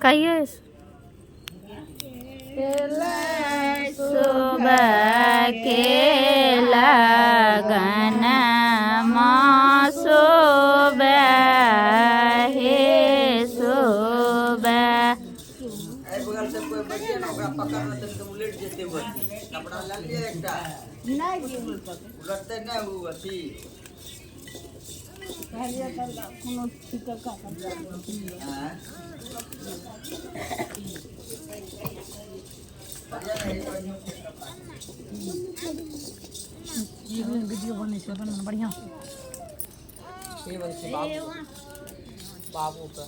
कहिए सुबह के लगन माँ सुबह हे सुबह। बगल से कोई बच्चे ना ओकरा पकड़ना तो उलट जेते बच्चे कपड़ा ला लिए एकटा नहीं उलटते नहीं वो अथी कहलिए त कोनो फिकर का हां ये वीडियो बने से बन बढ़िया से ये बन से बाबू का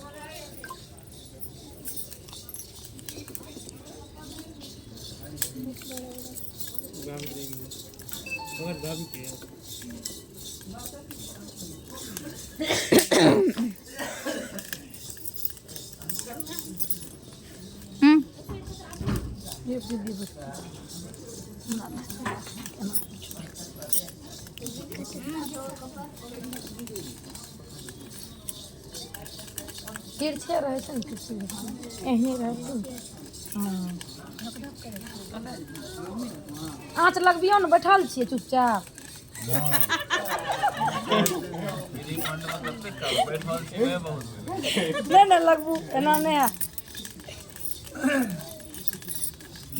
तिरछे रहे छै कुर्सी एहने रहतै हां आँच लगबियो ने बैठल छियै चुपचाप नहीं लगबू एना नहीं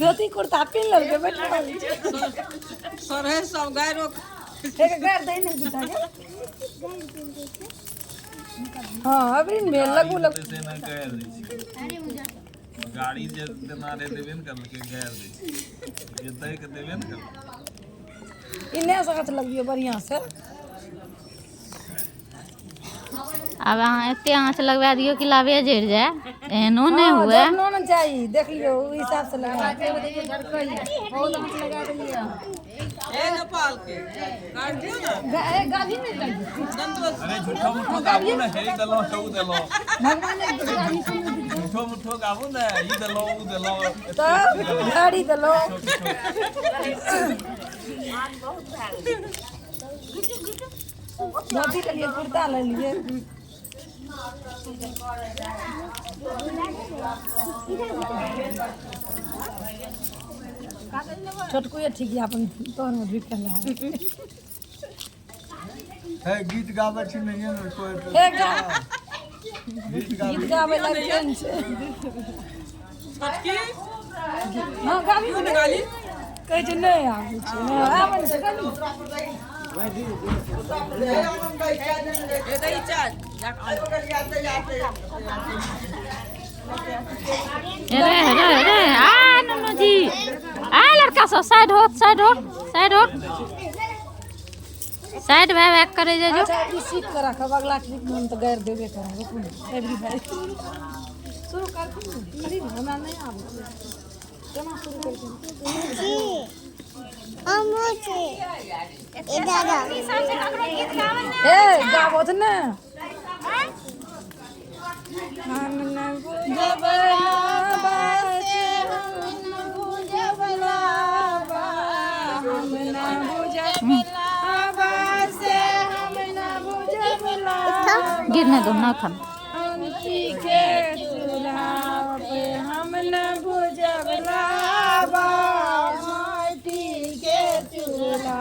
धोती कुर्ता पहन लेलके बैठल सर है सब गाय रोक एक गाय दे नहीं दूटा के हां अभी में लगू से ना गाय दै गाड़ी जे देना रे देबे न करके गाय दै ये दे के देबे न कर इन्ने से लगियो बढ़िया से अब अहाँ एते आँच लगवा दियो कि लाभे जड़ जाए एहनो नहीं हुए एहनो नहीं चाहिए देख लियो ओइ हिसाब से लगा देखिए झड़कई बहुत आँच लगा देलिए ए नेपाल के काट दियो ना ए गाड़ी नहीं चाहिए अरे झूठो मुठो गाबू ना हे दलो हउ दलो भगवान ने गाड़ी झूठो मुठो गाबू ना ई दलो उ दलो तो गाड़ी दलो धोती ले लिए कुर्ता ले लिए छोटकू ये ठीक है अपन तोर में भी करला है गीत गावे छी नहीं है कोई हे गीत गावे लगन छे छोटकी हां गावी में गाली कह जे नहीं आवे छे आवन से गाली ए दई चाल अरे आ नन्नू जी आ लड़का सब साइड हो साइड भाई करे जे जो अच्छा ई सीट कर रख अगला ट्रिप में तो गैर देबे कर रुकू एवरी भाई शुरू कर अरे हमरा नहीं आवे केना शुरू करते जी अमुचे इधर ए गावत ना हम न बुझबला बासे हम न बुझबला हम न बुझबला बासे हम न बुझबला गिरने दो ना थम अंती के चूल्हा पे हम न बुझबला माटी के चूल्हा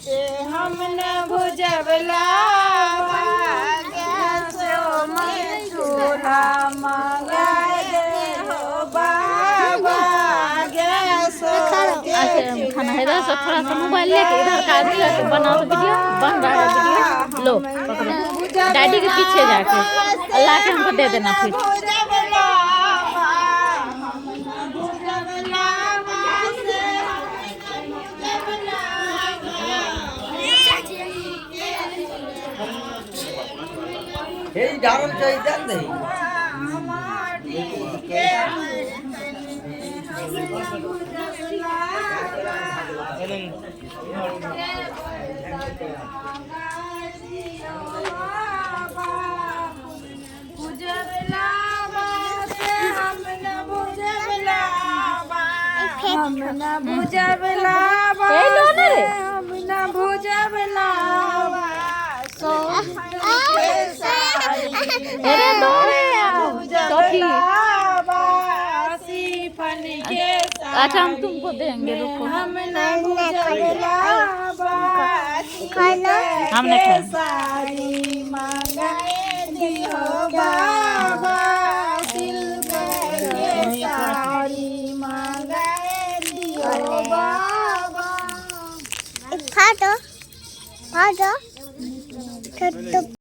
पे हम न बुझबला गैस में चूल्हा मंगाए दे हो बाबा गैस खाना है इधर से थोड़ा सा मोबाइल लेके इधर का दिया तो बनाओ वीडियो बन रहा है वीडियो लो पकड़ो डैडी के पीछे जाके अल्लाह के हमको दे देना फिर हे डारन चाहिए जान दे हम न बुझबला हम न बुझबला सो अच्छा हम तुमको देंगे, रुको। हमने खाना हमने खाया। साड़ी मंगाए दियो बाबा, सिल्वर के साड़ी मंगाए दियो बाबा। खा दो